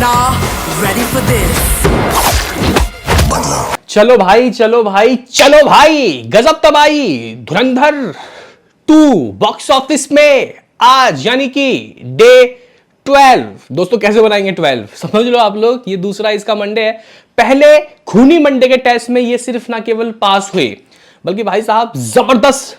Nah, ready for this. चलो भाई चलो भाई चलो भाई, गजब तबाही। धुरंधर 2 बॉक्स ऑफिस में आज, यानी कि डे 12। दोस्तों कैसे बनाएंगे 12, समझ लो आप लोग, ये दूसरा इसका मंडे है। पहले खूनी मंडे के टेस्ट में ये सिर्फ ना केवल पास हुए, बल्कि भाई साहब जबरदस्त,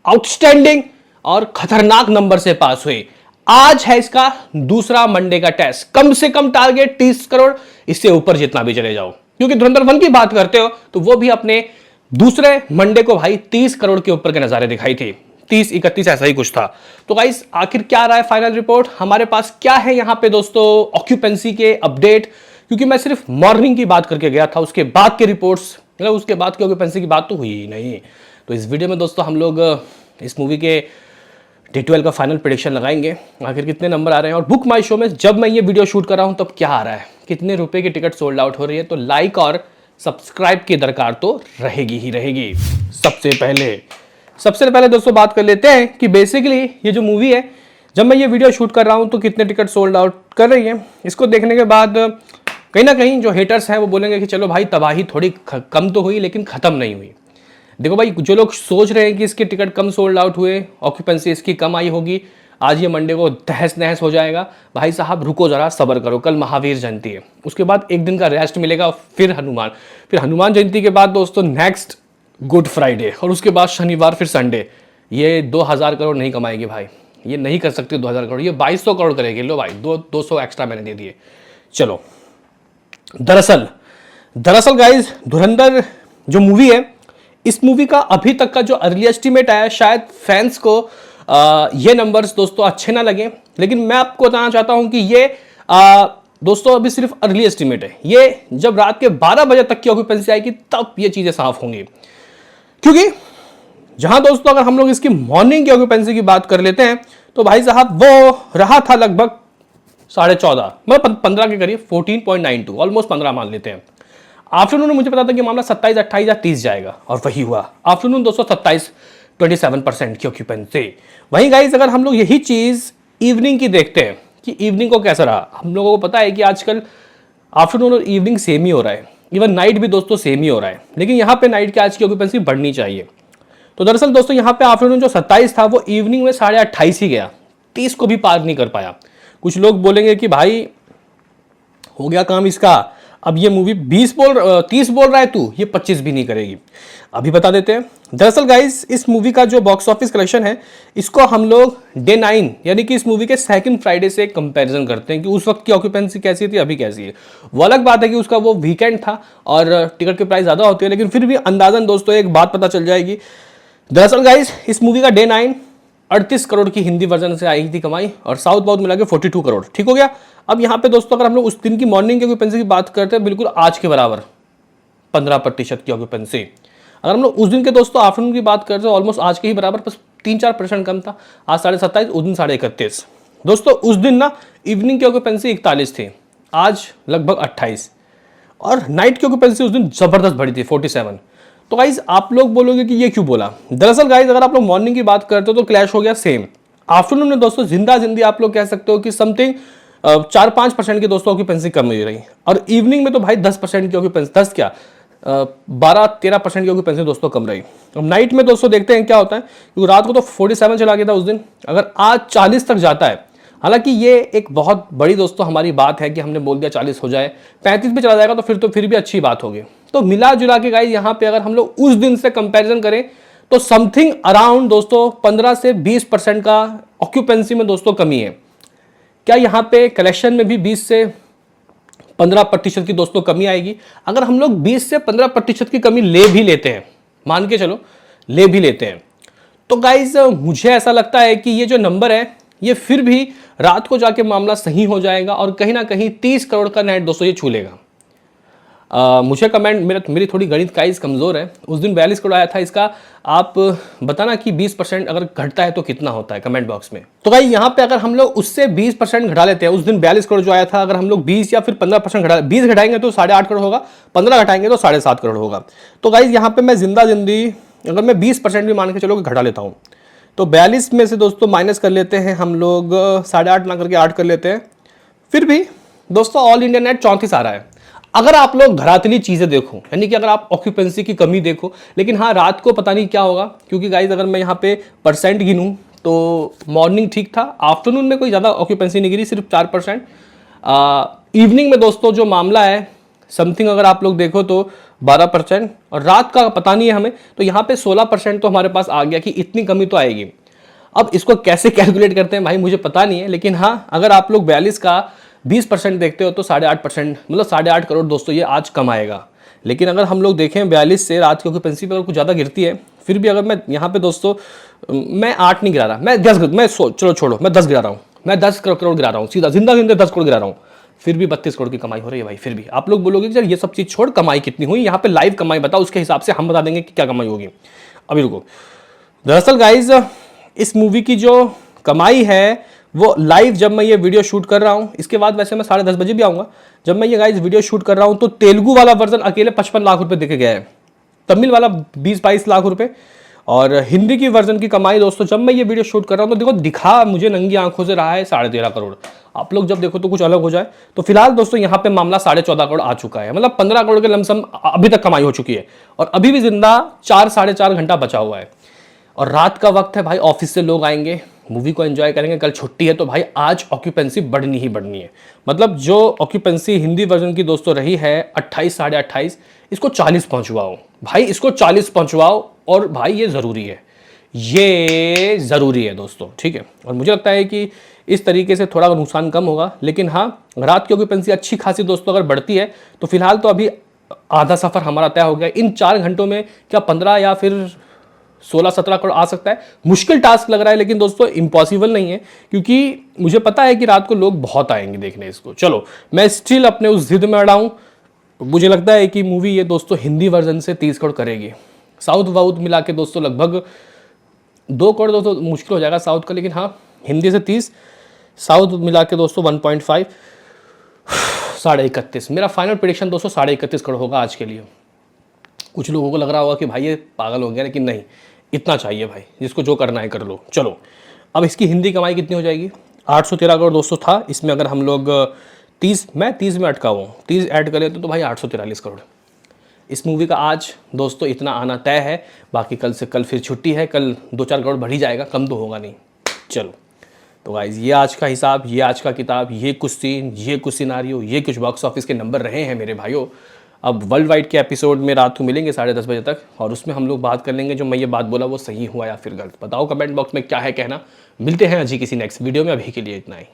आउटस्टैंडिंग और खतरनाक नंबर से पास हुए। आज है इसका दूसरा मंडे का टेस्ट। कम से कम टारगेट 30 करोड़, इससे ऊपर जितना भी चले जाओ, क्योंकि धुरंधर 1 की बात करते हो तो वो भी अपने दूसरे मंडे को भाई 30 करोड़ के ऊपर के नजारे दिखाई थे। 30-31 ऐसा ही कुछ था। तो गाइस आखिर क्या रहा है फाइनल रिपोर्ट, हमारे पास क्या है यहां पे दोस्तों ऑक्यूपेंसी के अपडेट, क्योंकि मैं सिर्फ मॉर्निंग की बात करके गया था, उसके बाद के रिपोर्ट्स, मतलब उसके बाद की ऑक्यूपेंसी की बात तो हुई ही नहीं। तो इस वीडियो में दोस्तों हम लोग इस मूवी के डे 12 का फाइनल प्रेडिक्शन लगाएंगे, आखिर कितने नंबर आ रहे हैं। और बुक माई शो में जब मैं ये वीडियो शूट कर रहा हूं तब क्या आ रहा है, कितने रुपए की टिकट सोल्ड आउट हो रही है। तो लाइक और सब्सक्राइब की दरकार तो रहेगी ही रहेगी। सबसे पहले दोस्तों बात कर लेते हैं कि बेसिकली ये जो मूवी है, जब मैं ये वीडियो शूट कर रहा हूं तो कितने टिकट सोल्ड आउट कर रही है। इसको देखने के बाद कहीं ना कहीं जो हेटर्स हैं वो बोलेंगे कि चलो भाई तबाही थोड़ी कम तो हुई लेकिन खत्म नहीं हुई। देखो भाई, जो लोग सोच रहे हैं कि इसके टिकट कम सोल्ड आउट हुए, ऑक्यूपेंसी इसकी कम आई होगी, आज ये मंडे को तहस नहस हो जाएगा, भाई साहब रुको जरा, सब्र करो। कल महावीर जयंती है, उसके बाद एक दिन का रेस्ट मिलेगा, फिर हनुमान जयंती के बाद दोस्तों नेक्स्ट गुड फ्राइडे, और उसके बाद शनिवार, फिर संडे। ये 2000 करोड़ नहीं कमाएगी भाई, ये नहीं कर सकती 2000 करोड़, ये 2200 करोड़ करेगी। लो भाई, 200 एक्स्ट्रा मैंने दे दिए। चलो, दरअसल गाइज धुरंधर जो मूवी है, इस मूवी का अभी तक का जो अर्ली एस्टिमेट आया, शायद फैंस को ये नंबर्स दोस्तों अच्छे ना लगे, लेकिन मैं आपको बताना चाहता हूं कि ये दोस्तों अभी सिर्फ अर्ली एस्टिमेट है। ये जब रात के 12 बजे तक की ऑक्यूपेंसी आएगी तब ये चीजें साफ होंगी, क्योंकि जहां दोस्तों अगर हम लोग इसकी मॉर्निंग की ऑक्यूपेंसी की बात कर लेते हैं तो भाई साहब वो रहा था लगभग 14.5, मतलब 15 के करीब, 14.92, ऑलमोस्ट 15 मान लेते हैं। आफ्टरनून में मुझे पता था कि मामला 27, 28 या 30 जाएगा, और वही हुआ। आफ्टरनून दोस्तों 27% की ऑक्यूपेंसी। वहीं गाइस अगर हम लोग यही चीज इवनिंग की देखते हैं कि इवनिंग को कैसा रहा, हम लोगों को पता है कि आजकल आफ्टरनून और इवनिंग सेम ही हो रहा है, इवन नाइट भी दोस्तों सेम ही हो रहा है, लेकिन यहाँ पे नाइट की आज की ऑक्यूपेंसी बढ़नी चाहिए। तो दरअसल दोस्तों यहाँ पे आफ्टरनून जो 27 था वो इवनिंग में 28.5 ही गया, 30 को भी पार नहीं कर पाया। कुछ लोग बोलेंगे कि भाई हो गया काम इसका, अब ये मूवी 30 बोल रहा है तू, ये 25 भी नहीं करेगी। अभी बता देते हैं। दरअसल गाइस इस मूवी का जो बॉक्स ऑफिस कलेक्शन है, इसको हम लोग डे 9 यानी कि इस मूवी के सेकंड फ्राइडे से कंपैरिजन करते हैं कि उस वक्त की ऑक्यूपेंसी कैसी थी, अभी कैसी है। वो अलग बात है कि उसका वो वीकेंड था और टिकट की प्राइस ज़्यादा होती है, लेकिन फिर भी अंदाजन दोस्तों एक बात पता चल जाएगी। दरअसल गाइस इस मूवी का डे 9 38 करोड़ की हिंदी वर्जन से आई थी कमाई, और साउथ बाउथ मिला के 42 करोड़, ठीक हो गया। अब यहाँ पे दोस्तों अगर हम लोग उस दिन की मॉर्निंग की ऑक्यूपेंसी की बात करते हैं, बिल्कुल आज के बराबर 15% की ऑक्यूपेंसी। अगर हम लोग उस दिन के दोस्तों आफ्टरनून की बात करते हैं, ऑलमोस्ट आज के ही बराबर, बस 3-4% कम था। आज 27.5, उस दिन 31.5। दोस्तों उस दिन ना इवनिंग की ऑक्यूपेंसी 41 थी, आज लगभग 28, और नाइट की ऑक्यूपेंसी उस दिन जबरदस्त बढ़ी थी 47। तो गाइज आप लोग बोलोगे कि ये क्यों बोला। दरअसल गाइज अगर आप लोग मॉर्निंग की बात करते हो तो क्लैश हो गया सेम। आफ्टरनून में दोस्तों जिंदी आप लोग कह सकते हो कि समथिंग 4-5% की दोस्तों ऑक्यूपेंसी कम हुई रही, और इवनिंग में तो भाई 10% की ऑक्यूपेंसी, 10 क्या 12-13% की ऑक्यूपेंसी दोस्तों कम रही। अब नाइट में दोस्तों देखते हैं क्या होता है, क्योंकि रात को तो 47 चला गया था उस दिन, अगर आज 40 तक जाता है, हालांकि ये एक बहुत बड़ी दोस्तों हमारी बात है कि हमने बोल दिया 40 हो जाए, 35 पे चला जाएगा तो फिर भी अच्छी बात होगी। तो मिला जुला के गाइस यहाँ पे अगर हम लोग उस दिन से कंपैरिजन करें तो समथिंग अराउंड दोस्तों 15 से 20% का ऑक्यूपेंसी में दोस्तों कमी है। क्या यहाँ पे कलेक्शन में भी 20 से 15% की दोस्तों कमी आएगी? अगर हम लोग 20 से 15% की कमी ले भी लेते हैं, मान के चलो ले भी लेते हैं, तो गाइज मुझे ऐसा लगता है कि ये जो नंबर है ये फिर भी रात को जाके मामला सही हो जाएगा, और कहीं ना कहीं 30 करोड़ का नेट दोस्तों ये छू लेगा। मुझे कमेंट, मेरी थोड़ी गणित गाइस कमज़ोर है, उस दिन 42 करोड़ आया था इसका, आप बताना कि 20% अगर घटता है तो कितना होता है कमेंट बॉक्स में। तो गाइस यहाँ पे अगर हम लोग उससे 20% घटा लेते हैं, उस दिन 42 करोड़ जो आया था, अगर हम लोग 20 या फिर 15% घटा, 20 घटाएंगे तो 8.5 करोड़ होगा, 15 घटाएंगे तो 7.5 करोड़ होगा। तो गाइस यहाँ पे मैं जिंदी अगर मैं 20% भी मान के चलो घटा लेता हूँ, तो 42 में से दोस्तों माइनस कर लेते हैं हम लोग, 8.5 ना करके 8 कर लेते हैं, फिर भी दोस्तों ऑल इंडिया नेट 34 आ रहा है। अगर आप लोग धरातली चीजें देखो, यानी कि अगर आप ऑक्यूपेंसी की कमी देखो, लेकिन हाँ रात को पता नहीं क्या होगा, क्योंकि गाइज अगर मैं यहाँ पे परसेंट गिनूं तो मॉर्निंग ठीक था, आफ्टरनून में कोई ज़्यादा ऑक्यूपेंसी नहीं गिरी, सिर्फ 4%। इवनिंग में दोस्तों जो मामला है समथिंग अगर आप लोग देखो तो 12%, और रात का पता नहीं है हमें, तो यहाँ पे 16% तो हमारे पास आ गया कि इतनी कमी तो आएगी। अब इसको कैसे कैलकुलेट करते हैं भाई मुझे पता नहीं है, लेकिन हाँ अगर आप लोग 42 का 20% देखते हो तो 8.5%, मतलब 8.5 करोड़ दोस्तों ये आज कम आएगा। लेकिन अगर हम लोग देखें 42 से रात की ऑक्यूपेंसी पे अगर कुछ ज़्यादा गिरती है, फिर भी अगर मैं यहाँ पे दोस्तों मैं 8 नहीं गिरा रहा, मैं 10, चलो छोड़ो, मैं 10 गिरा रहा हूँ, मैं 10 करोड़ गिरा रहा हूँ, सीधा जिंदा 10 करोड़ गिरा रहा हूँ, फिर भी 32 करोड़ की कमाई हो रही है भाई। फिर भी आप लोग बोलोगे कि सर ये सब चीज़ छोड़ कमाई कितनी हुई, यहाँ पे लाइव कमाई बताओ, उसके हिसाब से हम बता देंगे कि क्या कमाई होगी। अभी रुको, दरअसल गाइज इस मूवी की जो कमाई है वो लाइव जब मैं ये वीडियो शूट कर रहा हूँ, इसके बाद वैसे मैं 10:30 बजे भी आऊँगा, जब मैं ये गाइज वीडियो शूट कर रहा हूँ तो तेलुगु वाला वर्जन अकेले 55 लाख रुपए देके गया है, तमिल वाला 20-22 लाख रुपए, और हिंदी की वर्जन की कमाई दोस्तों जब मैं ये वीडियो शूट कर रहा हूँ तो देखो दिखा मुझे नंगी आंखों से रहा है 13.5 करोड़। आप लोग जब देखो तो कुछ अलग हो जाए। तो फिलहाल दोस्तों यहाँ पे मामला 14.5 करोड़ आ चुका है, मतलब 15 करोड़ के लमसम अभी तक कमाई हो चुकी है, और अभी भी जिंदा 4-4.5 घंटा बचा हुआ है, और रात का वक्त है भाई, ऑफिस से लोग आएंगे, मूवी को एंजॉय करेंगे, कल छुट्टी है, तो भाई आज ऑक्यूपेंसी बढ़नी ही बढ़नी है। मतलब जो ऑक्यूपेंसी हिंदी वर्जन की दोस्तों रही है 28, 28.5, इसको 40 पहुंचवाओ भाई, इसको 40 पहुंचवाओ, और भाई ये ज़रूरी है, ये ज़रूरी है दोस्तों, ठीक है। और मुझे लगता है कि इस तरीके से थोड़ा नुकसान कम होगा, लेकिन हाँ रात की ऑक्यूपेंसी अच्छी खासी दोस्तों अगर बढ़ती है तो फिलहाल तो अभी आधा सफ़र हमारा तय हो गया। इन 4 घंटों में क्या 15 या फिर 16-17 करोड़ आ सकता है, मुश्किल टास्क लग रहा है, लेकिन दोस्तों इम्पॉसिबल नहीं है, क्योंकि मुझे पता है कि रात को लोग बहुत आएंगे देखने इसको। चलो मैं स्टिल अपने उस जिद में अड़ा हूं, मुझे लगता है कि मूवी ये दोस्तों हिंदी वर्जन से 30 करोड़ करेगी, साउथ वाउथ मिला के दोस्तों लगभग 2 करोड़ दोस्तों मुश्किल हो जाएगा साउथ का, लेकिन हाँ हिंदी से 30, साउथ मिला के दोस्तों 1.5, 31.5, मेरा फाइनल प्रेडिक्शन दोस्तों 31.5 करोड़ होगा आज के लिए। कुछ लोगों को लग रहा होगा कि भाई ये पागल हो गया, लेकिन नहीं, इतना चाहिए भाई, जिसको जो करना है कर लो। चलो अब इसकी हिंदी कमाई कितनी हो जाएगी, 813 करोड़ दोस्तों था, इसमें अगर हम लोग 30 में अटका हुआ हूँ, 30 ऐड कर लेते तो भाई 843 करोड़। इस मूवी का आज दोस्तों इतना आना तय है, बाकी कल से, कल फिर छुट्टी है, कल 2-4 करोड़ बढ़ ही जाएगा, कम तो होगा नहीं। चलो तो गाइज ये आज का हिसाब, ये आज का किताब, ये कुछ सीन, ये कुछ सिनारियो, ये कुछ बॉक्स ऑफिस के नंबर रहे हैं मेरे भाइयों। अब वर्ल्ड वाइड के एपिसोड में रात को मिलेंगे 10:30 बजे तक, और उसमें हम लोग बात कर लेंगे जो मैं ये बात बोला वो सही हुआ या फिर गलत। बताओ कमेंट बॉक्स में क्या है कहना। मिलते हैं अजी किसी नेक्स्ट वीडियो में, अभी के लिए इतना ही।